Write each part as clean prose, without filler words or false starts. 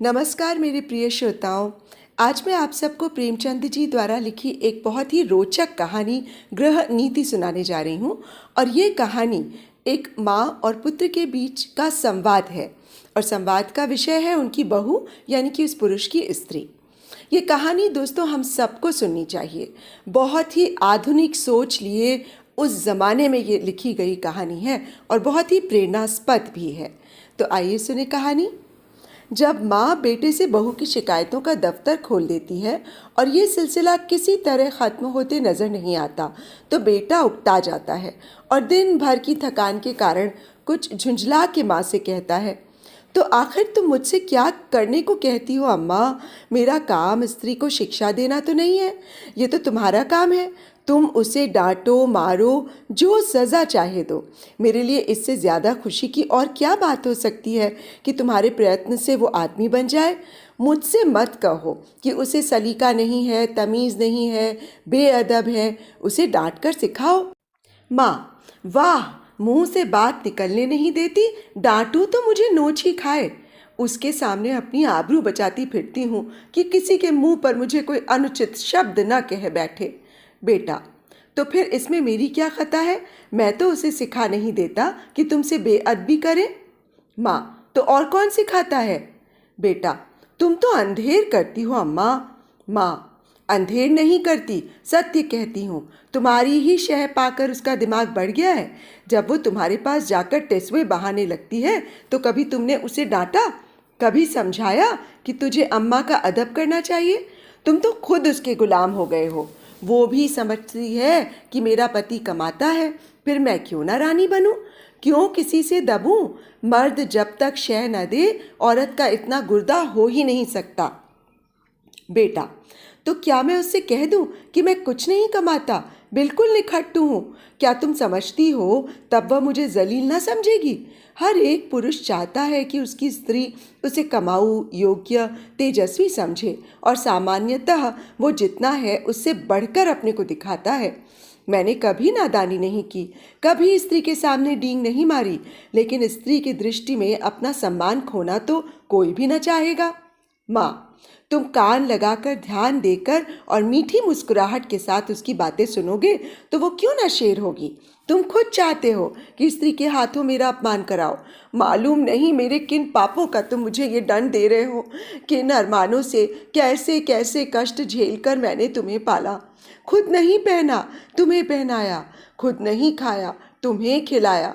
नमस्कार मेरे प्रिय श्रोताओं। आज मैं आप सबको प्रेमचंद जी द्वारा लिखी एक बहुत ही रोचक कहानी गृह नीति सुनाने जा रही हूँ। और ये कहानी एक माँ और पुत्र के बीच का संवाद है और संवाद का विषय है उनकी बहू यानी कि उस पुरुष की स्त्री। ये कहानी दोस्तों हम सबको सुननी चाहिए। बहुत ही आधुनिक सोच लिए उस ज़माने में ये लिखी गई कहानी है और बहुत ही प्रेरणास्पद भी है। तो आइए सुने कहानी। जब माँ बेटे से बहू की शिकायतों का दफ्तर खोल देती है और ये सिलसिला किसी तरह ख़त्म होते नज़र नहीं आता तो बेटा उकता जाता है और दिन भर की थकान के कारण कुछ झुंझला के माँ से कहता है, तो आखिर तुम मुझसे क्या करने को कहती हो अम्मा? मेरा काम स्त्री को शिक्षा देना तो नहीं है, ये तो तुम्हारा काम है। तुम उसे डांटो मारो, जो सज़ा चाहे दो। मेरे लिए इससे ज़्यादा खुशी की और क्या बात हो सकती है कि तुम्हारे प्रयत्न से वो आदमी बन जाए। मुझसे मत कहो कि उसे सलीका नहीं है, तमीज़ नहीं है, बेअदब है। उसे डांट कर सिखाओ। माँ, वाह, मुंह से बात निकलने नहीं देती, डांटूं तो मुझे नोच ही खाए। उसके सामने अपनी आबरू बचाती फिरती हूँ कि किसी के मुंह पर मुझे कोई अनुचित शब्द न कह बैठे। बेटा, तो फिर इसमें मेरी क्या खता है? मैं तो उसे सिखा नहीं देता कि तुमसे बेअदबी करे। माँ, तो और कौन सिखाता है? बेटा, तुम तो अंधेर करती हो अम्मा। माँ, अंधेर नहीं करती, सत्य कहती हूँ। तुम्हारी ही शह पाकर उसका दिमाग बढ़ गया है। जब वो तुम्हारे पास जाकर टेसवे बहाने लगती है तो कभी तुमने उसे डांटा, कभी समझाया कि तुझे अम्मा का अदब करना चाहिए? तुम तो खुद उसके गुलाम हो गए हो। वो भी समझती है कि मेरा पति कमाता है, फिर मैं क्यों ना रानी बनूं? क्यों किसी से दबूं? मर्द जब तक शह न दे औरत का इतना गुर्दा हो ही नहीं सकता। बेटा, तो क्या मैं उससे कह दूं कि मैं कुछ नहीं कमाता, बिल्कुल निखट्टू हूँ? क्या तुम समझती हो तब वह मुझे जलील ना समझेगी? हर एक पुरुष चाहता है कि उसकी स्त्री उसे कमाऊ, योग्य, तेजस्वी समझे और सामान्यतः वो जितना है उससे बढ़कर अपने को दिखाता है। मैंने कभी नादानी नहीं की, कभी स्त्री के सामने डींग नहीं मारी, लेकिन स्त्री की दृष्टि में अपना सम्मान खोना तो कोई भी न चाहेगा। माँ, तुम कान लगाकर ध्यान देकर और मीठी मुस्कुराहट के साथ उसकी बातें सुनोगे तो वो क्यों ना शेर होगी। तुम खुद चाहते हो कि स्त्री के हाथों मेरा अपमान कराओ। मालूम नहीं मेरे किन पापों का तुम मुझे ये दंड दे रहे हो, किन अरमानों से कैसे कैसे कष्ट झेलकर मैंने तुम्हें पाला। खुद नहीं पहना, तुम्हें पहनाया, खुद नहीं खाया, तुम्हें खिलाया।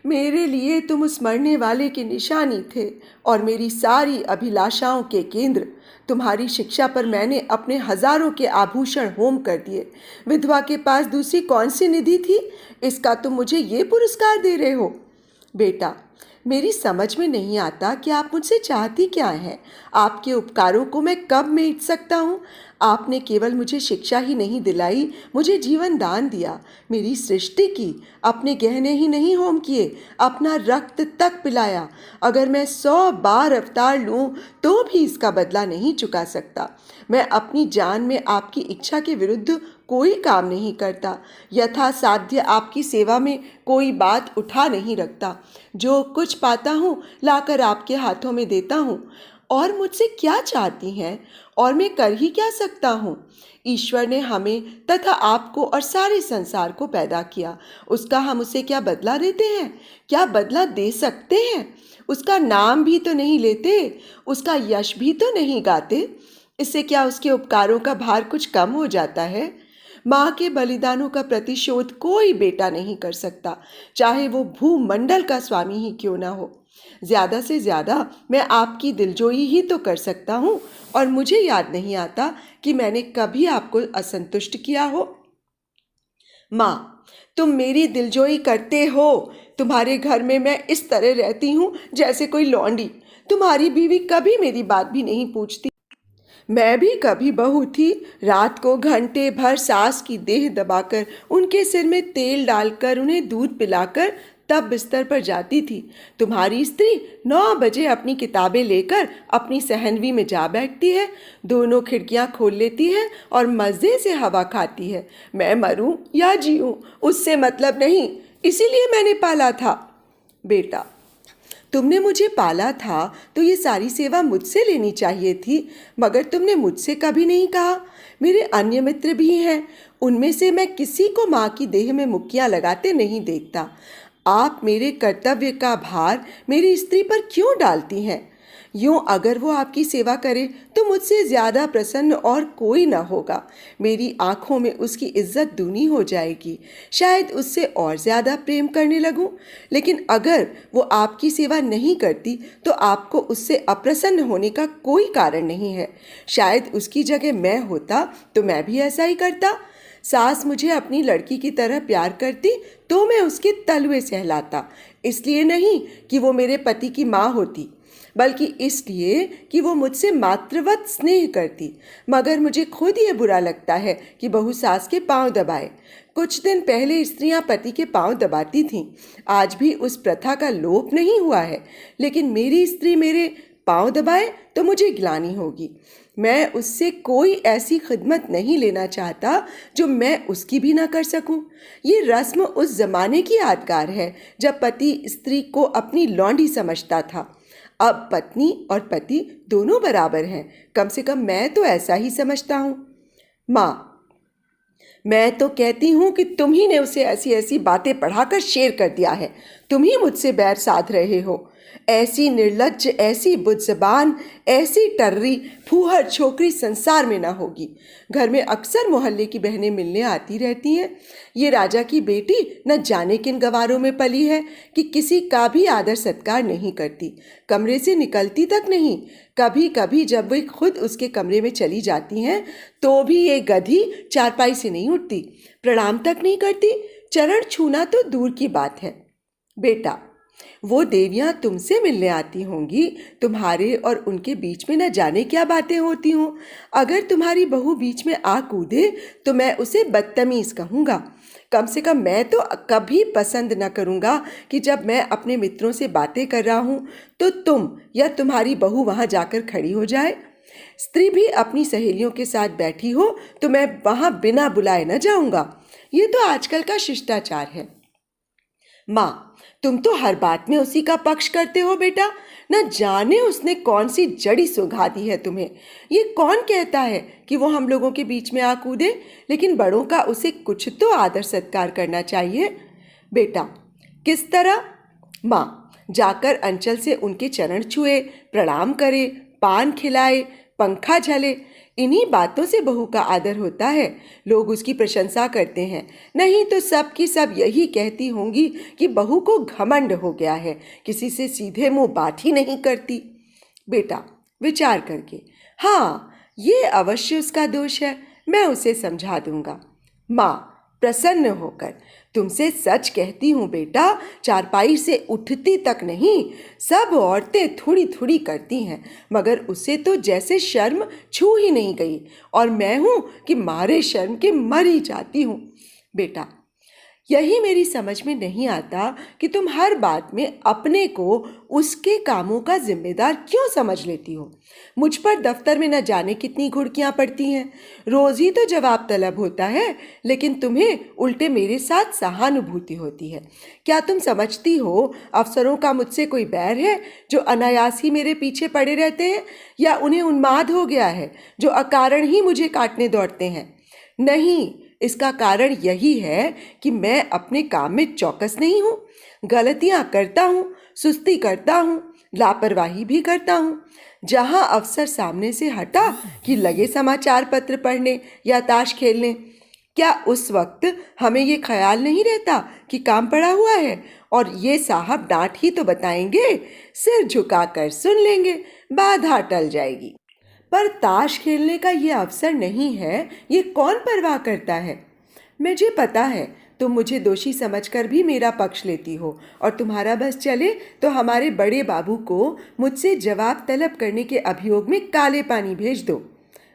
मेरे लिए तुम उस मरने वाले की निशानी थे और मेरी सारी अभिलाषाओं के केंद्र। तुम्हारी शिक्षा पर मैंने अपने हजारों के आभूषण होम कर दिए। विधवा के पास दूसरी कौन सी निधि थी? इसका तुम मुझे ये पुरस्कार दे रहे हो? बेटा, मेरी समझ में नहीं आता कि आप मुझसे चाहती क्या हैं। आपके उपकारों को मैं कब मेट सकता हूँ? आपने केवल मुझे शिक्षा ही नहीं दिलाई, मुझे जीवन दान दिया, मेरी सृष्टि की, अपने गहने ही नहीं होम किए, अपना रक्त तक पिलाया। अगर मैं 100 बार अवतार लूँ तो भी इसका बदला नहीं चुका सकता। मैं अपनी जान में आपकी इच्छा के विरुद्ध कोई काम नहीं करता, यथासाध्य आपकी सेवा में कोई बात उठा नहीं रखता। जो कुछ पाता हूँ लाकर आपके हाथों में देता हूँ। और मुझसे क्या चाहती हैं? और मैं कर ही क्या सकता हूँ? ईश्वर ने हमें तथा आपको और सारे संसार को पैदा किया, उसका हम उसे क्या बदला देते हैं? क्या बदला दे सकते हैं? उसका नाम भी तो नहीं लेते, उसका यश भी तो नहीं गाते। इससे क्या उसके उपकारों का भार कुछ कम हो जाता है? माँ के बलिदानों का प्रतिशोध कोई बेटा नहीं कर सकता, चाहे वो भूमंडल का स्वामी ही क्यों ना हो। ज्यादा से ज्यादा मैं आपकी दिलजोई ही तो कर सकता हूँ और मुझे याद नहीं आता कि मैंने कभी आपको असंतुष्ट किया हो। माँ, तुम मेरी दिलजोई करते हो। तुम्हारे घर में मैं इस तरह रहती हूँ जैसे कोई लौंडी। तुम्हारी बीवी कभी मेरी बात भी नहीं पूछती। मैं भी कभी बहू थी, रात को घंटे भर सास की देह दबाकर उनके सिर में तेल डालकर उन्हें दूध पिलाकर तब बिस्तर पर जाती थी। तुम्हारी स्त्री 9 बजे अपनी किताबें लेकर अपनी सहनवी में जा बैठती है, दोनों खिड़कियां खोल लेती है और मज़े से हवा खाती है। मैं मरूं या जीऊं उससे मतलब नहीं, इसीलिए मैंने पाला था। बेटा, तुमने मुझे पाला था तो ये सारी सेवा मुझसे लेनी चाहिए थी, मगर तुमने मुझसे कभी नहीं कहा। मेरे अन्य मित्र भी हैं, उनमें से मैं किसी को माँ की देह में मुक्कियाँ लगाते नहीं देखता। आप मेरे कर्तव्य का भार मेरी स्त्री पर क्यों डालती हैं? यूं अगर वो आपकी सेवा करे तो मुझसे ज़्यादा प्रसन्न और कोई न होगा। मेरी आंखों में उसकी इज्जत दूनी हो जाएगी, शायद उससे और ज़्यादा प्रेम करने लगूं। लेकिन अगर वो आपकी सेवा नहीं करती तो आपको उससे अप्रसन्न होने का कोई कारण नहीं है। शायद उसकी जगह मैं होता तो मैं भी ऐसा ही करता। सास मुझे अपनी लड़की की तरह प्यार करती तो मैं उसके तलवे सहलाता, इसलिए नहीं कि वो मेरे पति की माँ होती, बल्कि इसलिए कि वो मुझसे मातृवत स्नेह करती। मगर मुझे खुद ये बुरा लगता है कि बहू सास के पांव दबाए। कुछ दिन पहले स्त्रियां पति के पांव दबाती थीं, आज भी उस प्रथा का लोप नहीं हुआ है। लेकिन मेरी स्त्री मेरे पांव दबाए तो मुझे ग्लानि होगी। मैं उससे कोई ऐसी खिदमत नहीं लेना चाहता जो मैं उसकी भी ना कर सकूं। ये रस्म उस जमाने की यादगार है जब पति स्त्री को अपनी लौंडी समझता था। अब पत्नी और पति दोनों बराबर हैं, कम से कम मैं तो ऐसा ही समझता हूँ। माँ, मैं तो कहती हूँ कि तुम ही ने उसे ऐसी ऐसी बातें पढ़ाकर शेर कर दिया है। तुम ही मुझसे बैर साध रहे हो। ऐसी निर्लज्ज, ऐसी बुद्ज़बान, ऐसी टर्री फूहड़ छोकरी संसार में ना होगी। घर में अक्सर मोहल्ले की बहनें मिलने आती रहती हैं। ये राजा की बेटी न जाने किन गवारों में पली है कि किसी का भी आदर सत्कार नहीं करती, कमरे से निकलती तक नहीं। कभी कभी जब वे खुद उसके कमरे में चली जाती हैं तो भी ये गधी चारपाई से नहीं उठती, प्रणाम तक नहीं करती। चरण छूना तो दूर की बात है। बेटा, वो देवियां तुमसे मिलने आती होंगी, तुम्हारे और उनके बीच में न जाने क्या बातें होती हों। अगर तुम्हारी बहू बीच में आ कूदे तो मैं उसे बदतमीज कहूँगा। कम से कम मैं तो कभी पसंद न करूँगा कि जब मैं अपने मित्रों से बातें कर रहा हूँ तो तुम या तुम्हारी बहू वहाँ जाकर खड़ी हो जाए। स्त्री भी अपनी सहेलियों के साथ बैठी हो तो मैं वहाँ बिना बुलाए न जाऊँगा। ये तो आजकल का शिष्टाचार है। माँ, तुम तो हर बात में उसी का पक्ष करते हो बेटा। न जाने उसने कौन सी जड़ी सुंघा दी है तुम्हें। ये कौन कहता है कि वो हम लोगों के बीच में आ कूदे, लेकिन बड़ों का उसे कुछ तो आदर सत्कार करना चाहिए। बेटा, किस तरह? माँ, जाकर अंचल से उनके चरण छुए, प्रणाम करे, पान खिलाए, पंखा झले। इन्हीं बातों से बहू का आदर होता है। लोग उसकी प्रशंसा करते हैं, नहीं तो सब की सब यही कहती होंगी कि बहू को घमंड हो गया है, किसी से सीधे मुंह बात ही नहीं करती। बेटा, विचार करके, हाँ, ये अवश्य उसका दोष है, मैं उसे समझा दूंगा। माँ, प्रसन्न होकर, तुमसे सच कहती हूँ बेटा, चारपाई से उठती तक नहीं। सब औरतें थोड़ी थोड़ी करती हैं, मगर उसे तो जैसे शर्म छू ही नहीं गई, और मैं हूँ कि मारे शर्म के मर ही जाती हूँ। बेटा, यही मेरी समझ में नहीं आता कि तुम हर बात में अपने को उसके कामों का जिम्मेदार क्यों समझ लेती हो। मुझ पर दफ्तर में न जाने कितनी घुड़कियां पड़ती हैं, रोज ही तो जवाब तलब होता है, लेकिन तुम्हें उल्टे मेरे साथ सहानुभूति होती है। क्या तुम समझती हो अफसरों का मुझसे कोई बैर है जो अनायास ही मेरे पीछे पड़े रहते हैं, या उन्हें उन्माद हो गया है जो अकारण ही मुझे काटने दौड़ते हैं? नहीं, इसका कारण यही है कि मैं अपने काम में चौकस नहीं हूँ। गलतियाँ करता हूँ, सुस्ती करता हूँ, लापरवाही भी करता हूँ। जहाँ अवसर सामने से हटा कि लगे समाचार पत्र पढ़ने या ताश खेलने, क्या उस वक्त हमें ये ख्याल नहीं रहता कि काम पड़ा हुआ है और ये साहब डांट ही तो बताएंगे, सिर झुकाकर सुन लेंगे, बाधा टल जाएगी। पर ताश खेलने का ये अवसर नहीं है, ये कौन परवाह करता है? मुझे पता है तुम मुझे दोषी समझकर भी मेरा पक्ष लेती हो, और तुम्हारा बस चले तो हमारे बड़े बाबू को मुझसे जवाब तलब करने के अभियोग में काले पानी भेज दो।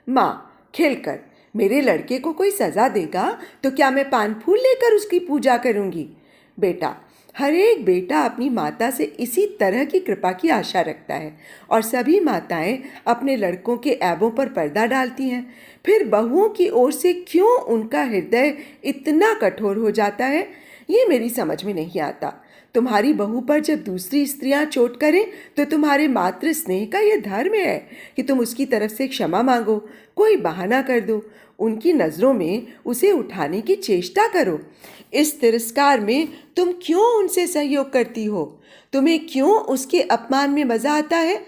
माँ, खेलकर मेरे लड़के को कोई सज़ा देगा तो क्या मैं पान फूल लेकर उसकी पूजा करूँगी? बेटा, हर एक बेटा अपनी माता से इसी तरह की कृपा की आशा रखता है, और सभी माताएं अपने लड़कों के ऐबों पर पर्दा डालती हैं। फिर बहुओं की ओर से क्यों उनका हृदय इतना कठोर हो जाता है, ये मेरी समझ में नहीं आता। तुम्हारी बहू पर जब दूसरी स्त्रियां चोट करें तो तुम्हारे मातृ स्नेह का यह धर्म है कि तुम उसकी तरफ से क्षमा मांगो, कोई बहाना कर दो, उनकी नज़रों में उसे उठाने की चेष्टा करो। इस तिरस्कार में तुम क्यों उनसे सहयोग करती हो? तुम्हें क्यों उसके अपमान में मज़ा आता है?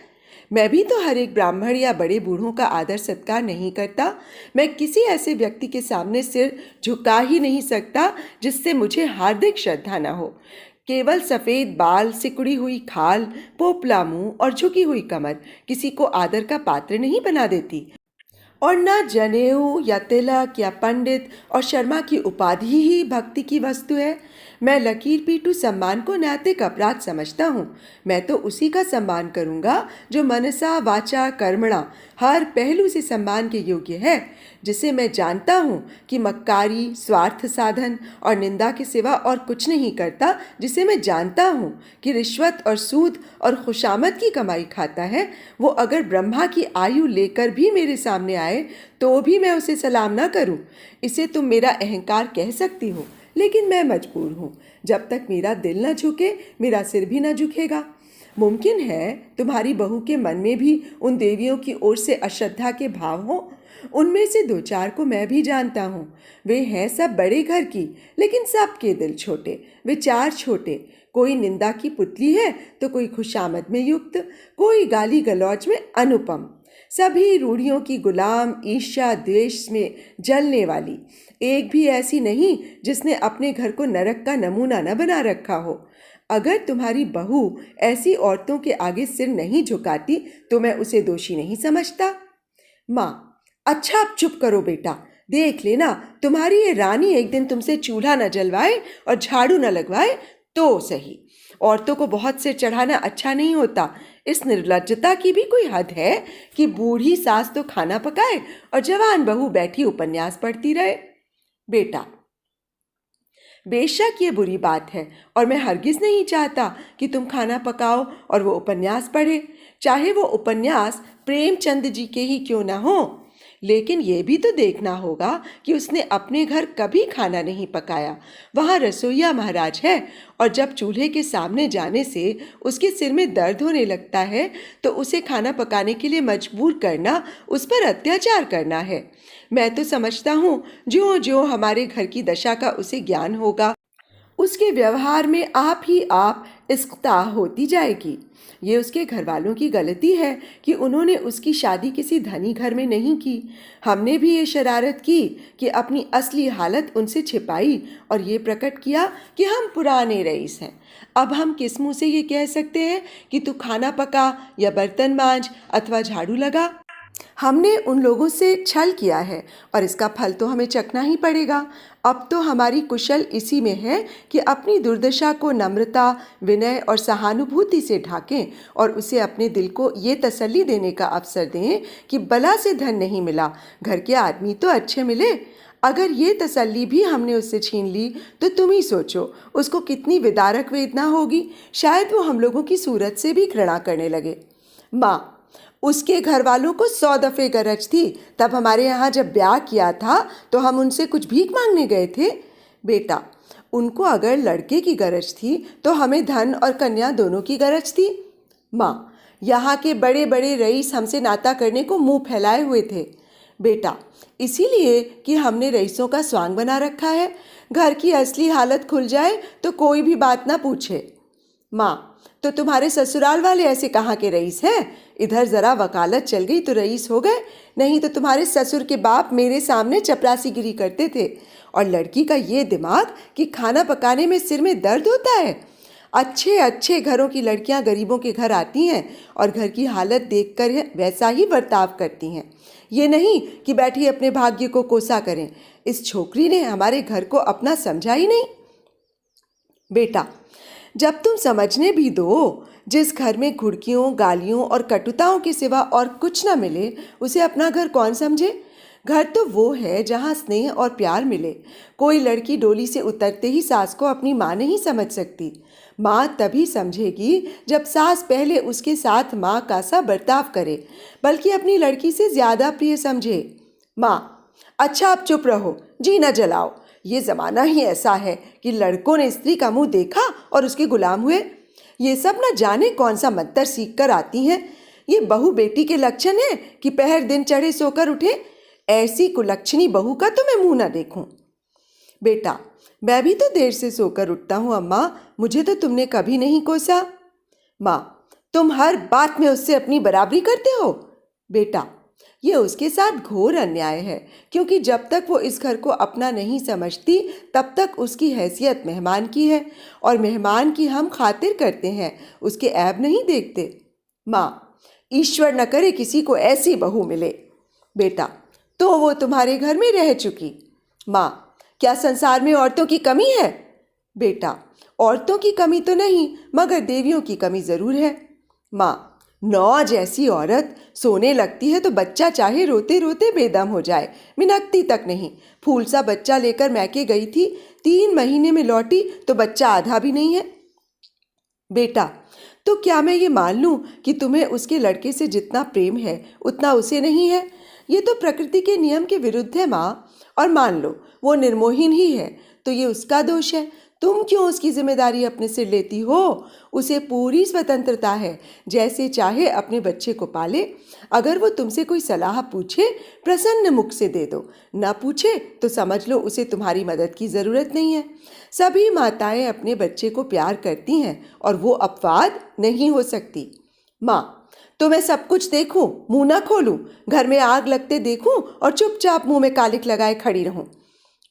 मैं भी तो हर एक ब्राह्मण या बड़े बूढ़ों का आदर सत्कार नहीं करता। मैं किसी ऐसे व्यक्ति के सामने सिर झुका ही नहीं सकता जिससे मुझे हार्दिक श्रद्धा न हो। केवल सफ़ेद बाल, सिकुड़ी हुई खाल, पोपला मुंह और झुकी हुई कमर किसी को आदर का पात्र नहीं बना देती। और न जनेऊ या तिलक या पंडित और शर्मा की उपाधि ही भक्ति की वस्तु है। मैं लकीर पीटू सम्मान को नैतिक अपराध समझता हूँ। मैं तो उसी का सम्मान करूँगा जो मनसा वाचा कर्मणा हर पहलू से सम्मान के योग्य है, जिसे मैं जानता हूँ कि मक्कारी, स्वार्थ साधन और निंदा के सिवा और कुछ नहीं करता, जिसे मैं जानता हूँ कि रिश्वत और सूद और खुशामद की कमाई खाता है। वो अगर ब्रह्मा की आयु लेकर भी मेरे सामने आए तो भी मैं उसे सलाम ना करूँ। इसे तुम मेरा अहंकार कह सकती हो, लेकिन मैं मजबूर हूँ। जब तक मेरा दिल न झुके मेरा सिर भी न झुकेगा। मुमकिन है तुम्हारी बहू के मन में भी उन देवियों की ओर से अश्रद्धा के भाव हों। उनमें से दो चार को मैं भी जानता हूँ। वे हैं सब बड़े घर की, लेकिन सबके दिल छोटे, विचार छोटे। कोई निंदा की पुतली है तो कोई खुशामद में युक्त, कोई गाली गलौज में अनुपम। सभी रूढ़ियों की गुलाम, ईर्ष्या द्वेष में जलने वाली। एक भी ऐसी नहीं जिसने अपने घर को नरक का नमूना न बना रखा हो। अगर तुम्हारी बहू ऐसी औरतों के आगे सिर नहीं झुकाती तो मैं उसे दोषी नहीं समझता। माँ, अच्छा अब चुप करो बेटा। देख लेना तुम्हारी ये रानी एक दिन तुमसे चूल्हा न जलवाए और झाड़ू न लगवाए तो सही। औरतों को बहुत सिर चढ़ाना अच्छा नहीं होता। इस निर्लज्जता की भी कोई हद है कि बूढ़ी सास तो खाना पकाए और जवान बहू बैठी उपन्यास पढ़ती रहे। बेटा, बेशक ये बुरी बात है और मैं हरगिज़ नहीं चाहता कि तुम खाना पकाओ और वो उपन्यास पढ़े, चाहे वो उपन्यास प्रेमचंद जी के ही क्यों ना हो। लेकिन ये भी तो देखना होगा कि उसने अपने घर कभी खाना नहीं पकाया। वहाँ रसोइया महाराज है और जब चूल्हे के सामने जाने से उसके सिर में दर्द होने लगता है तो उसे खाना पकाने के लिए मजबूर करना उस पर अत्याचार करना है। मैं तो समझता हूँ ज्यों ज्यों हमारे घर की दशा का उसे ज्ञान होगा, उसके व्यवहार में आप ही आप इस्कता होती जाएगी। ये उसके घर वालों की गलती है कि उन्होंने उसकी शादी किसी धनी घर में नहीं की। हमने भी ये शरारत की कि अपनी असली हालत उनसे छिपाई और ये प्रकट किया कि हम पुराने रईस हैं। अब हम किस मुँह से ये कह सकते हैं कि तू खाना पका या बर्तन मांज अथवा झाड़ू लगा। हमने उन लोगों से छल किया है और इसका फल तो हमें चखना ही पड़ेगा। अब तो हमारी कुशल इसी में है कि अपनी दुर्दशा को नम्रता, विनय और सहानुभूति से ढाकें और उसे अपने दिल को ये तसल्ली देने का अवसर दें कि बला से धन नहीं मिला, घर के आदमी तो अच्छे मिले। अगर ये तसल्ली भी हमने उससे छीन ली तो तुम ही सोचो उसको कितनी विदारक वेदना होगी। शायद वो हम लोगों की सूरत से भी घृणा करने लगे। माँ, उसके घर वालों को 100 दफ़े गरज थी। तब हमारे यहाँ जब ब्याह किया था तो हम उनसे कुछ भीख मांगने गए थे। बेटा, उनको अगर लड़के की गरज थी तो हमें धन और कन्या दोनों की गरज थी। माँ, यहाँ के बड़े बड़े रईस हमसे नाता करने को मुंह फैलाए हुए थे। बेटा, इसीलिए कि हमने रईसों का स्वांग बना रखा है। घर की असली हालत खुल जाए तो कोई भी बात ना पूछे। माँ, तो तुम्हारे ससुराल वाले ऐसे कहाँ के रईस हैं? इधर ज़रा वकालत चल गई तो रईस हो गए, नहीं तो तुम्हारे ससुर के बाप मेरे सामने चपरासीगिरी करते थे। और लड़की का ये दिमाग कि खाना पकाने में सिर में दर्द होता है। अच्छे अच्छे घरों की लड़कियां गरीबों के घर आती हैं और घर की हालत देखकर वैसा ही बर्ताव करती हैं। ये नहीं कि बैठी अपने भाग्य को कोसा करें। इस छोकरी ने हमारे घर को अपना समझा ही नहीं। बेटा, जब तुम समझने भी दो, जिस घर में घुड़कियों, गालियों और कटुताओं के सिवा और कुछ न मिले उसे अपना घर कौन समझे? घर तो वो है जहाँ स्नेह और प्यार मिले। कोई लड़की डोली से उतरते ही सास को अपनी माँ नहीं समझ सकती। माँ तभी समझेगी जब सास पहले उसके साथ माँ का सा बर्ताव करे, बल्कि अपनी लड़की से ज़्यादा प्रिय समझे। माँ, अच्छा अब चुप रहो, जी न जलाओ। ये ज़माना ही ऐसा है कि लड़कों ने स्त्री का मुंह देखा और उसके गुलाम हुए। ये सब न जाने कौन सा मंत्र सीख कर आती हैं। ये बहू बेटी के लक्षण है कि पहर दिन चढ़े सोकर उठे। ऐसी कुलक्षणी बहू का तो मैं मुंह न देखूं। बेटा, मैं भी तो देर से सोकर उठता हूँ अम्मा, मुझे तो तुमने कभी नहीं कोसा। माँ, तुम हर बात में उससे अपनी बराबरी करते हो। बेटा, ये उसके साथ घोर अन्याय है, क्योंकि जब तक वो इस घर को अपना नहीं समझती तब तक उसकी हैसियत मेहमान की है, और मेहमान की हम खातिर करते हैं, उसके ऐब नहीं देखते। माँ, ईश्वर न करे किसी को ऐसी बहू मिले। बेटा, तो वो तुम्हारे घर में रह चुकी। माँ, क्या संसार में औरतों की कमी है? बेटा, औरतों की कमी तो नहीं, मगर देवियों की कमी जरूर है। माँ, नौ जैसी औरत सोने लगती है तो बच्चा चाहे रोते रोते बेदम हो जाए, मिनकती तक नहीं। फूल सा बच्चा लेकर मैके गई थी, 3 महीने में लौटी तो बच्चा आधा भी नहीं है। बेटा, तो क्या मैं ये मान लूं कि तुम्हें उसके लड़के से जितना प्रेम है उतना उसे नहीं है? ये तो प्रकृति के नियम के विरुद्ध है माँ। और मान लो वो निर्मोहीन ही है तो ये उसका दोष है। तुम क्यों उसकी जिम्मेदारी अपने सिर लेती हो? उसे पूरी स्वतंत्रता है, जैसे चाहे अपने बच्चे को पाले। अगर वो तुमसे कोई सलाह पूछे, प्रसन्न मुख से दे दो, न पूछे तो समझ लो उसे तुम्हारी मदद की ज़रूरत नहीं है। सभी माताएं अपने बच्चे को प्यार करती हैं और वो अपवाद नहीं हो सकती। माँ, तो मैं सब कुछ देखूं, मुंह ना खोलूं, घर में आग लगते देखूं और चुपचाप मुंह में कालिक लगाए खड़ी रहूं?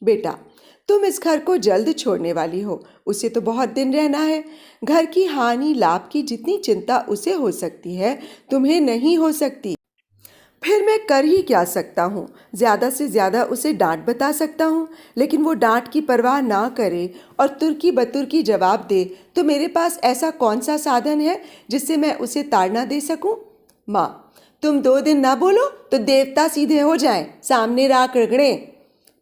बेटा, तुम इस घर को जल्द छोड़ने वाली हो, उसे तो बहुत दिन रहना है। घर की हानि लाभ की जितनी चिंता उसे हो सकती है, तुम्हें नहीं हो सकती। फिर मैं कर ही क्या सकता हूँ? ज़्यादा से ज़्यादा उसे डांट बता सकता हूँ, लेकिन वो डांट की परवाह ना करे और तुर्की बतुर्की जवाब दे तो मेरे पास ऐसा कौन सा साधन है जिससे मैं उसे ताड़ना दे सकूँ? माँ, तुम 2 दिन ना बोलो तो देवता सीधे हो जाएं, सामने राख रगड़ें।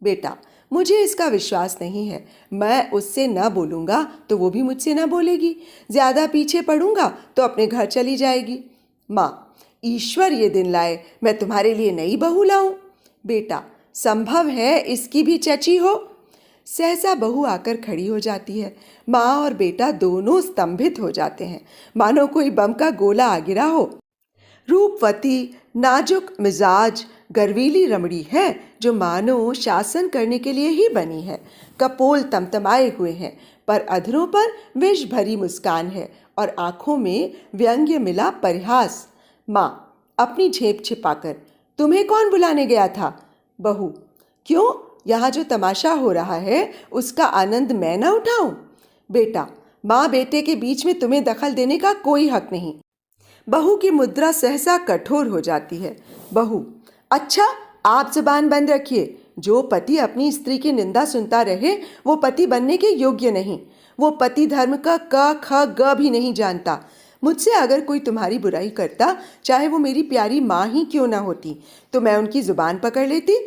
बेटा, मुझे इसका विश्वास नहीं है। मैं उससे ना बोलूँगा तो वो भी मुझसे ना बोलेगी। ज़्यादा पीछे पड़ूंगा तो अपने घर चली जाएगी। माँ, ईश्वर ये दिन लाए मैं तुम्हारे लिए नई बहू लाऊं। बेटा, संभव है इसकी भी चची हो? सहसा बहू आकर खड़ी हो जाती है। माँ और बेटा दोनों स्तंभित हो जाते हैं, मानो कोई बम का गोला आ गिरा हो। रूपवती, नाजुक मिजाज, गर्वीली रमणी है जो मानो शासन करने के लिए ही बनी है। कपोल तमतमाए हुए हैं, पर अधरों पर विष भरी मुस्कान है और आंखों में व्यंग्य मिला परिहास। माँ, अपनी झेप छिपाकर, तुम्हें कौन बुलाने गया था? बहू, क्यों, यहाँ जो तमाशा हो रहा है उसका आनंद मैं न उठाऊं? बेटा, माँ बेटे के बीच में तुम्हें दखल देने का कोई हक नहीं। बहू की मुद्रा सहसा कठोर हो जाती है। बहू, अच्छा, आप जुबान बंद रखिए। जो पति अपनी स्त्री की निंदा सुनता रहे वो पति बनने के योग्य नहीं। वो पति धर्म का क ख ग भी नहीं जानता। मुझसे अगर कोई तुम्हारी बुराई करता, चाहे वो मेरी प्यारी माँ ही क्यों ना होती, तो मैं उनकी जुबान पकड़ लेती।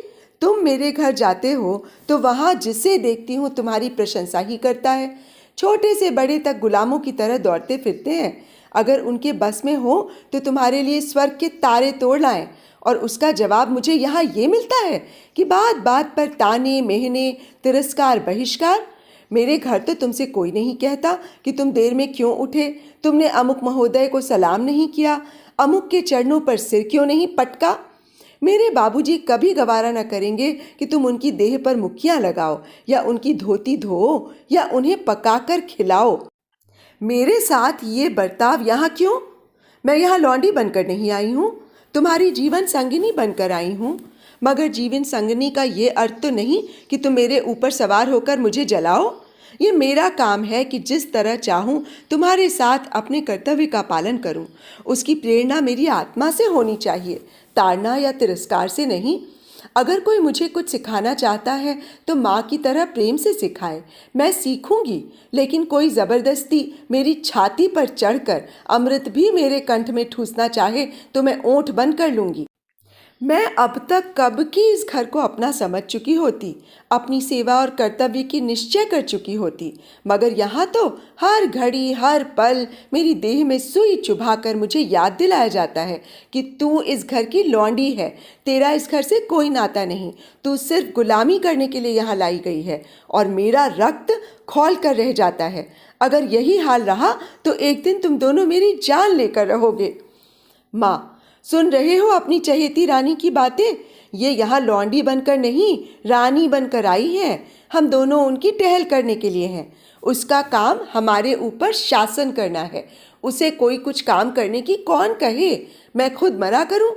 तुम मेरे घर जाते हो तो वहाँ जिसे देखती हूँ तुम्हारी प्रशंसा ही करता है। छोटे से बड़े तक गुलामों की तरह दौड़ते फिरते हैं। अगर उनके बस में हो तो तुम्हारे लिए स्वर्ग के तारे तोड़ लाएं, और उसका जवाब मुझे यहाँ ये मिलता है कि बात बात पर ताने मेहने, तिरस्कार, बहिष्कार। मेरे घर तो तुमसे कोई नहीं कहता कि तुम देर में क्यों उठे, तुमने अमुक महोदय को सलाम नहीं किया, अमुक के चरणों पर सिर क्यों नहीं पटका। मेरे बाबूजी कभी गवारा न करेंगे कि तुम उनकी देह पर मुक्कियाँ लगाओ या उनकी धोती धो या उन्हें पकाकर खिलाओ। मेरे साथ ये बर्ताव यहाँ क्यों? मैं यहाँ लौंडी बनकर नहीं आई हूँ, तुम्हारी जीवन संगिनी बनकर आई हूँ। मगर जीवन संगिनी का ये अर्थ तो नहीं कि तुम मेरे ऊपर सवार होकर मुझे जलाओ। ये मेरा काम है कि जिस तरह चाहूँ तुम्हारे साथ अपने कर्तव्य का पालन करूँ। उसकी प्रेरणा मेरी आत्मा से होनी चाहिए, ताड़ना या तिरस्कार से नहीं। अगर कोई मुझे कुछ सिखाना चाहता है तो माँ की तरह प्रेम से सिखाए, मैं सीखूंगी। लेकिन कोई ज़बरदस्ती मेरी छाती पर चढ़कर अमृत भी मेरे कंठ में ठूसना चाहे तो मैं ओंठ बंद कर लूँगी। मैं अब तक कब की इस घर को अपना समझ चुकी होती, अपनी सेवा और कर्तव्य की निश्चय कर चुकी होती, मगर यहाँ तो हर घड़ी हर पल मेरी देह में सुई चुभाकर मुझे याद दिलाया जाता है कि तू इस घर की लौंडी है, तेरा इस घर से कोई नाता नहीं, तू सिर्फ गुलामी करने के लिए यहाँ लाई गई है और मेरा रक्त खौल कर रह जाता है। अगर यही हाल रहा तो एक दिन तुम दोनों मेरी जान लेकर रहोगे। माँ, सुन रहे हो अपनी चहेती रानी की बातें? ये यहाँ लौंडी बनकर नहीं, रानी बनकर आई है। हम दोनों उनकी टहल करने के लिए हैं। उसका काम हमारे ऊपर शासन करना है। उसे कोई कुछ काम करने की कौन कहे? मैं खुद मना करूं?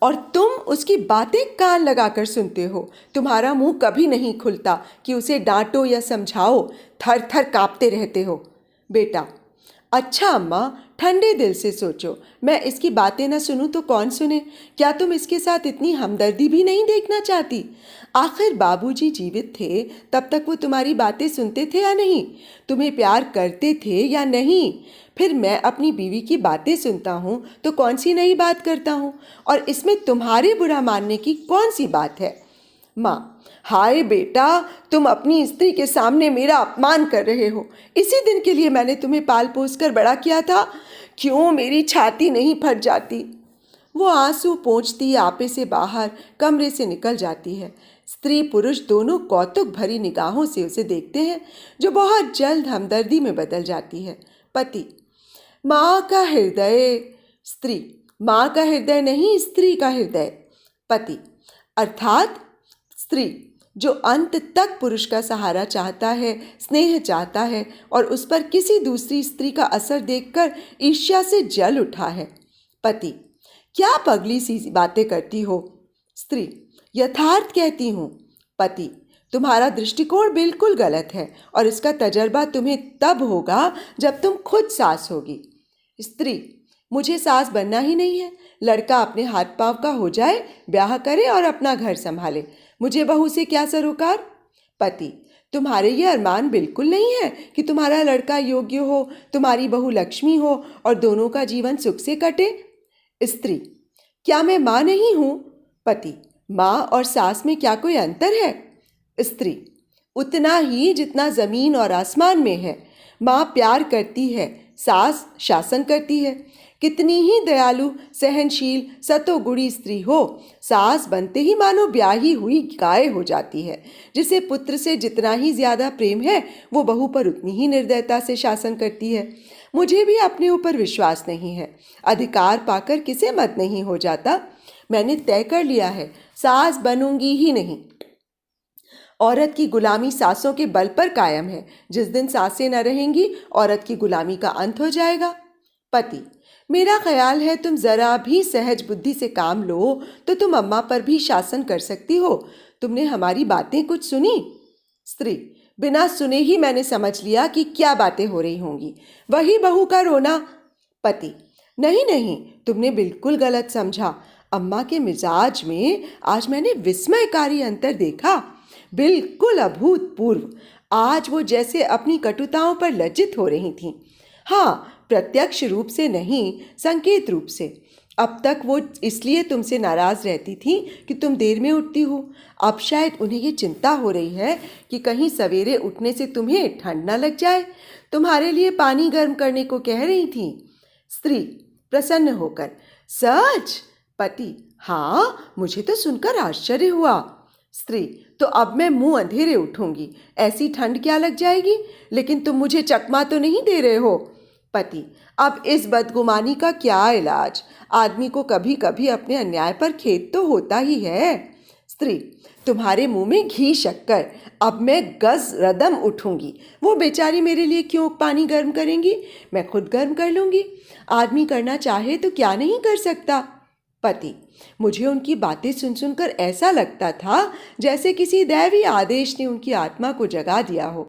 और तुम उसकी बातें कान लगाकर सुनते हो। तुम्हारा मुंह कभी नहीं खुलता कि उसे डांटो या समझाओ, थर थर कांपते रहते हो। बेटा, अच्छा अम्मा, ठंडे दिल से सोचो। मैं इसकी बातें न सुनूं तो कौन सुने? क्या तुम इसके साथ इतनी हमदर्दी भी नहीं देखना चाहती? आखिर बाबूजी जीवित थे तब तक वो तुम्हारी बातें सुनते थे या नहीं? तुम्हें प्यार करते थे या नहीं? फिर मैं अपनी बीवी की बातें सुनता हूँ तो कौन सी नई बात करता हूँ, और इसमें तुम्हारे बुरा मानने की कौन सी बात है? माँ, हाय बेटा, तुम अपनी स्त्री के सामने मेरा अपमान कर रहे हो। इसी दिन के लिए मैंने तुम्हें पाल पोस कर बड़ा किया था। क्यों मेरी छाती नहीं फट जाती? वो आंसू पोंछती आपे से बाहर कमरे से निकल जाती है। स्त्री पुरुष दोनों कौतुक भरी निगाहों से उसे देखते हैं, जो बहुत जल्द हमदर्दी में बदल जाती है। पति, माँ का हृदय। स्त्री, माँ का हृदय नहीं, स्त्री का हृदय। पति, अर्थात स्त्री जो अंत तक पुरुष का सहारा चाहता है, स्नेह चाहता है और उस पर किसी दूसरी स्त्री का असर देखकर ईर्ष्या से जल उठा है। पति, क्या पगली सी बातें करती हो? स्त्री, यथार्थ कहती हूँ। पति, तुम्हारा दृष्टिकोण बिल्कुल गलत है और इसका तजर्बा तुम्हें तब होगा जब तुम खुद सास होगी। स्त्री, मुझे सास बनना ही नहीं है। लड़का अपने हाथ पांव का हो जाए, ब्याह करे और अपना घर संभाले। मुझे बहू से क्या सरोकार? पति, तुम्हारे ये अरमान बिल्कुल नहीं है कि तुम्हारा लड़का योग्य हो, तुम्हारी बहू लक्ष्मी हो और दोनों का जीवन सुख से कटे। स्त्री, क्या मैं माँ नहीं हूँ? पति, माँ और सास में क्या कोई अंतर है? स्त्री, उतना ही जितना जमीन और आसमान में है। माँ प्यार करती है, सास शासन करती है। कितनी ही दयालु, सहनशील, सतोगुणी स्त्री हो, सास बनते ही मानो ब्याही हुई गाय हो जाती है, जिसे पुत्र से जितना ही ज्यादा प्रेम है वो बहू पर उतनी ही निर्दयता से शासन करती है। मुझे भी अपने ऊपर विश्वास नहीं है। अधिकार पाकर किसे मत नहीं हो जाता। मैंने तय कर लिया है, सास बनूंगी ही नहीं। औरत की गुलामी सासों के बल पर कायम है। जिस दिन सासें न रहेंगी, औरत की गुलामी का अंत हो जाएगा। पति, मेरा ख्याल है तुम जरा भी सहज बुद्धि से काम लो तो तुम अम्मा पर भी शासन कर सकती हो। तुमने हमारी बातें कुछ सुनी? स्त्री, बिना सुने ही मैंने समझ लिया कि क्या बातें हो रही होंगी। वही बहू का रोना। पति, नहीं नहीं, तुमने बिल्कुल गलत समझा। अम्मा के मिजाज में आज मैंने विस्मयकारी अंतर देखा, बिल्कुल अभूतपूर्व। आज वो जैसे अपनी कटुताओं पर लज्जित हो रही थीं। हाँ, प्रत्यक्ष रूप से नहीं, संकेत रूप से। अब तक वो इसलिए तुमसे नाराज रहती थी कि तुम देर में उठती हो। अब शायद उन्हें ये चिंता हो रही है कि कहीं सवेरे उठने से तुम्हें ठंड न लग जाए। तुम्हारे लिए पानी गर्म करने को कह रही थी। स्त्री, प्रसन्न होकर, सच? पति, हाँ, मुझे तो सुनकर आश्चर्य हुआ। स्त्री, तो अब मैं मुंह अंधेरे उठूंगी। ऐसी ठंड क्या लग जाएगी? लेकिन तुम मुझे चकमा तो नहीं दे रहे हो? पति, अब इस बदगुमानी का क्या इलाज? आदमी को कभी कभी अपने अन्याय पर खेद तो होता ही है। स्त्री, तुम्हारे मुंह में घी शक्कर। अब मैं गज रदम उठूंगी। वो बेचारी मेरे लिए क्यों पानी गर्म करेंगी? मैं खुद गर्म कर लूंगी। आदमी करना चाहे तो क्या नहीं कर सकता। पति, मुझे उनकी बातें सुन सुनकर ऐसा लगता था जैसे किसी दैवी आदेश ने उनकी आत्मा को जगा दिया हो।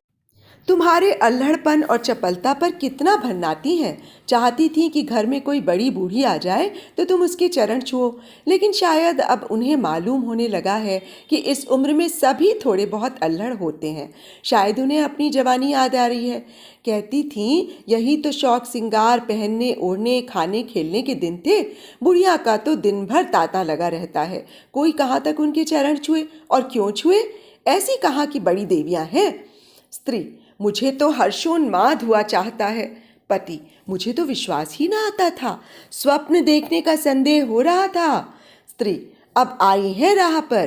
तुम्हारे अल्हड़पन और चपलता पर कितना भन्नाती हैं। चाहती थी कि घर में कोई बड़ी बूढ़ी आ जाए तो तुम उसके चरण छुओ, लेकिन शायद अब उन्हें मालूम होने लगा है कि इस उम्र में सभी थोड़े बहुत अल्हड़ होते हैं। शायद उन्हें अपनी जवानी याद आ रही है। कहती थी यही तो शौक सिंगार, पहनने ओढ़ने, खाने खेलने के दिन थे। बुढ़िया का तो दिन भर तांता लगा रहता है। कोई कहाँ तक उनके चरण छुए और क्यों छुए? ऐसी कहाँ की बड़ी देवियाँ हैं। स्त्री: मुझे तो हर्षोन्माद हुआ चाहता है। पति: मुझे तो विश्वास ही ना आता था, स्वप्न देखने का संदेह हो रहा था। स्त्री: अब आई है राह पर।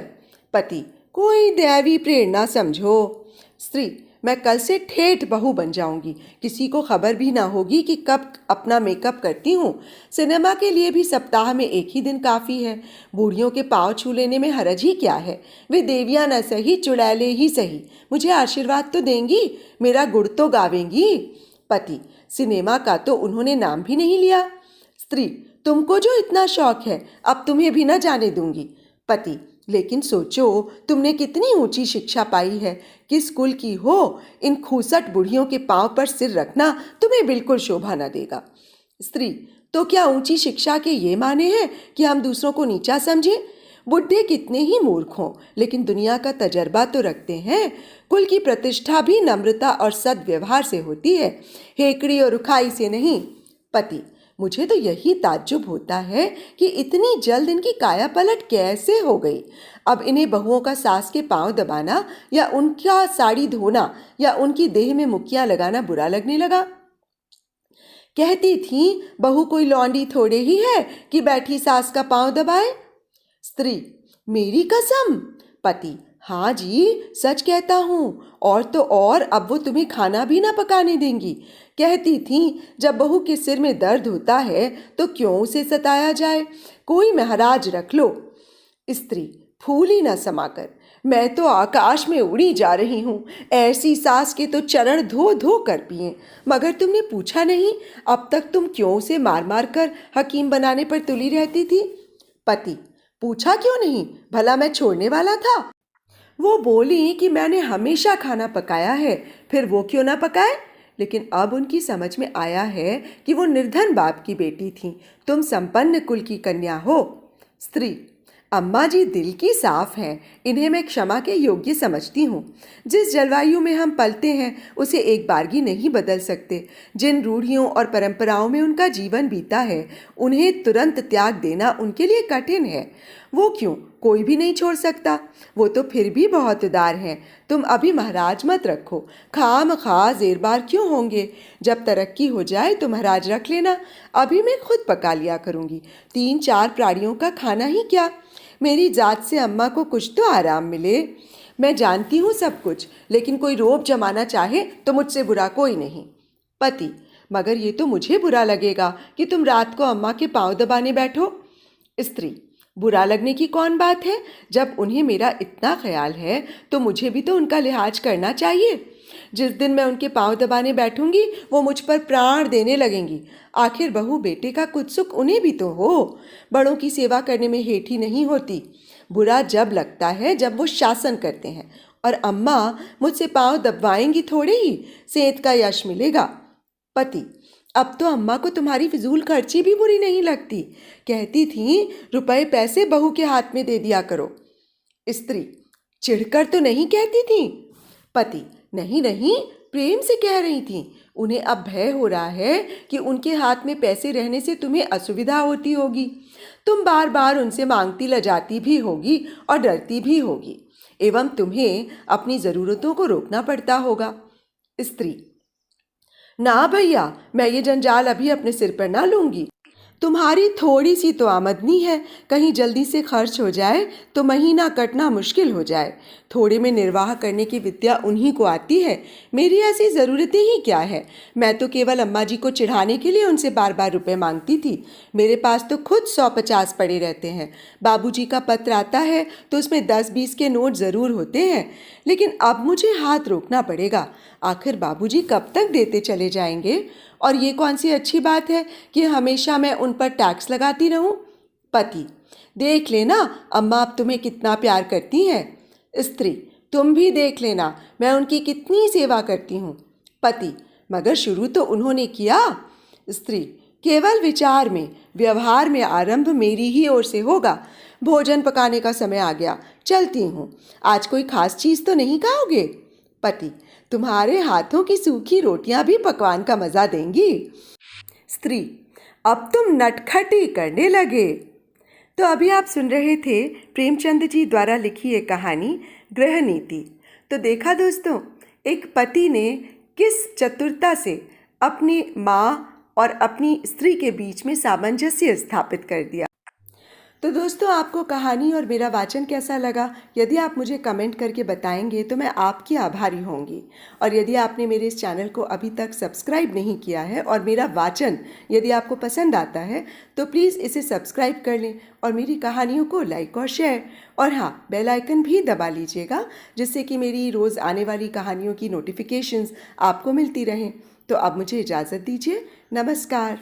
पति: कोई दैवी प्रेरणा समझो। स्त्री: मैं कल से ठेठ बहू बन जाऊंगी, किसी को खबर भी ना होगी कि कब अपना मेकअप करती हूँ। सिनेमा के लिए भी सप्ताह में एक ही दिन काफ़ी है। बूढ़ियों के पाँव छू लेने में हरज ही क्या है? वे देवियाँ न सही, चुड़ैले ही सही, मुझे आशीर्वाद तो देंगी, मेरा गुण तो गावेंगी। पति: सिनेमा का तो उन्होंने नाम भी नहीं लिया। स्त्री: तुमको जो इतना शौक है, अब तुम्हें भी न जाने दूंगी। पति: लेकिन सोचो, तुमने कितनी ऊंची शिक्षा पाई है, किस कुल की हो। इन खूसट बुढ़ियों के पांव पर सिर रखना तुम्हें बिल्कुल शोभा न देगा। स्त्री: तो क्या ऊंची शिक्षा के ये माने हैं कि हम दूसरों को नीचा समझें? बुढ़े कितने ही मूर्ख हों, लेकिन दुनिया का तजर्बा तो रखते हैं। कुल की प्रतिष्ठा भी नम्रता और सद्व्यवहार से होती है, हेकड़ी और रुखाई से नहीं। पति: मुझे तो यही ताज्जुब होता है कि इतनी जल्द इनकी काया पलट कैसे हो गई। अब इन्हें बहुओं का सास के पांव दबाना या उनका साड़ी धोना या उनकी देह में मुक्कियां लगाना बुरा लगने लगा। कहती थी बहू कोई लौंडी थोड़े ही है कि बैठी सास का पांव दबाए। स्त्री: मेरी कसम। पति: हाँ जी, सच कहता हूँ। और तो और अब वो तुम्हें खाना भी ना पकाने देंगी। कहती थी जब बहू के सिर में दर्द होता है तो क्यों उसे सताया जाए, कोई महाराज रख लो। स्त्री: फूली न समाकर, मैं तो आकाश में उड़ी जा रही हूँ। ऐसी सास के तो चरण धो धो कर पिए, मगर तुमने पूछा नहीं, अब तक तुम क्यों उसे मार मार कर हकीम बनाने पर तुली रहती थी। पति: पूछा क्यों नहीं, भला मैं छोड़ने वाला था? वो बोली कि मैंने हमेशा खाना पकाया है, फिर वो क्यों ना पकाए? लेकिन अब उनकी समझ में आया है कि वो निर्धन बाप की बेटी थी, तुम संपन्न कुल की कन्या हो। स्त्री: अम्मा जी दिल की साफ हैं, इन्हें मैं क्षमा के योग्य समझती हूँ। जिस जलवायु में हम पलते हैं उसे एक बारगी नहीं बदल सकते। जिन रूढ़ियों और परंपराओं में उनका जीवन बीता है उन्हें तुरंत त्याग देना उनके लिए कठिन है। वो क्यों, कोई भी नहीं छोड़ सकता। वो तो फिर भी बहुत उदार हैं। तुम अभी महाराज मत रखो, खाम खा जेरबार क्यों होंगे। जब तरक्की हो जाए तो महाराज रख लेना, अभी मैं खुद पका लिया करूँगी। 3-4 प्राणियों का खाना ही क्या, मेरी जात से अम्मा को कुछ तो आराम मिले। मैं जानती हूँ सब कुछ, लेकिन कोई रोब जमाना चाहे तो मुझसे बुरा कोई नहीं। पति: मगर ये तो मुझे बुरा लगेगा कि तुम रात को अम्मा के पाँव दबाने बैठो। स्त्री: बुरा लगने की कौन बात है, जब उन्हें मेरा इतना ख्याल है तो मुझे भी तो उनका लिहाज करना चाहिए। जिस दिन मैं उनके पाँव दबाने बैठूंगी वो मुझ पर प्राण देने लगेंगी। आखिर बहू बेटे का कुछ सुख उन्हें भी तो हो, बड़ों की सेवा करने में हेठी नहीं होती। बुरा जब लगता है जब वो शासन करते हैं, और अम्मा मुझसे पाँव दबवाएंगी थोड़े ही, सेंत का यश मिलेगा। पति: अब तो अम्मा को तुम्हारी फिजूल खर्ची भी बुरी नहीं लगती, कहती थी रुपए पैसे बहू के हाथ में दे दिया करो। स्त्री: चिढ़कर तो नहीं कहती थी। पति: नहीं नहीं, प्रेम से कह रही थी। उन्हें अब भय हो रहा है कि उनके हाथ में पैसे रहने से तुम्हें असुविधा होती होगी। तुम बार बार उनसे मांगती लजाती भी होगी और डरती भी होगी, एवं तुम्हें अपनी ज़रूरतों को रोकना पड़ता होगा। स्त्री: ना भैया, मैं ये जंजाल अभी अपने सिर पर ना लूंगी। तुम्हारी थोड़ी सी तो आमदनी है, कहीं जल्दी से खर्च हो जाए तो महीना कटना मुश्किल हो जाए। थोड़े में निर्वाह करने की विद्या उन्हीं को आती है, मेरी ऐसी ज़रूरतें ही क्या है। मैं तो केवल अम्मा जी को चिढ़ाने के लिए उनसे बार बार रुपए मांगती थी। मेरे पास तो खुद 100-50 पड़े रहते हैं। बाबूजी का पत्र आता है तो उसमें 10-20 के नोट ज़रूर होते हैं, लेकिन अब मुझे हाथ रोकना पड़ेगा। आखिर बाबूजी कब तक देते चले जाएंगे, और ये कौन सी अच्छी बात है कि हमेशा मैं उन पर टैक्स लगाती रहूं। पति: देख लेना अम्मा अब तुम्हें कितना प्यार करती हैं। स्त्री: तुम भी देख लेना मैं उनकी कितनी सेवा करती हूँ। पति, मगर शुरू तो उन्होंने किया। स्त्री, केवल विचार में, व्यवहार में आरंभ मेरी ही ओर से होगा। भोजन पकाने का समय आ गया, चलती हूँ। आज कोई खास चीज़ तो नहीं खाओगे? पति, तुम्हारे हाथों की सूखी रोटियां भी पकवान का मज़ा देंगी। स्त्री, अब तुम नटखटी करने लगे। तो अभी आप सुन रहे थे प्रेमचंद जी द्वारा लिखी एक कहानी गृह नीति। तो देखा दोस्तों, एक पति ने किस चतुरता से अपनी माँ और अपनी स्त्री के बीच में सामंजस्य स्थापित कर दिया। तो दोस्तों, आपको कहानी और मेरा वाचन कैसा लगा? यदि आप मुझे कमेंट करके बताएंगे तो मैं आपकी आभारी होंगी। और यदि आपने मेरे इस चैनल को अभी तक सब्सक्राइब नहीं किया है और मेरा वाचन यदि आपको पसंद आता है तो प्लीज़ इसे सब्सक्राइब कर लें और मेरी कहानियों को लाइक और शेयर और हाँ, बेल आइकन भी दबा लीजिएगा, जिससे कि मेरी रोज़ आने वाली कहानियों की नोटिफिकेशंस आपको मिलती रहें। तो अब मुझे इजाज़त दीजिए। नमस्कार।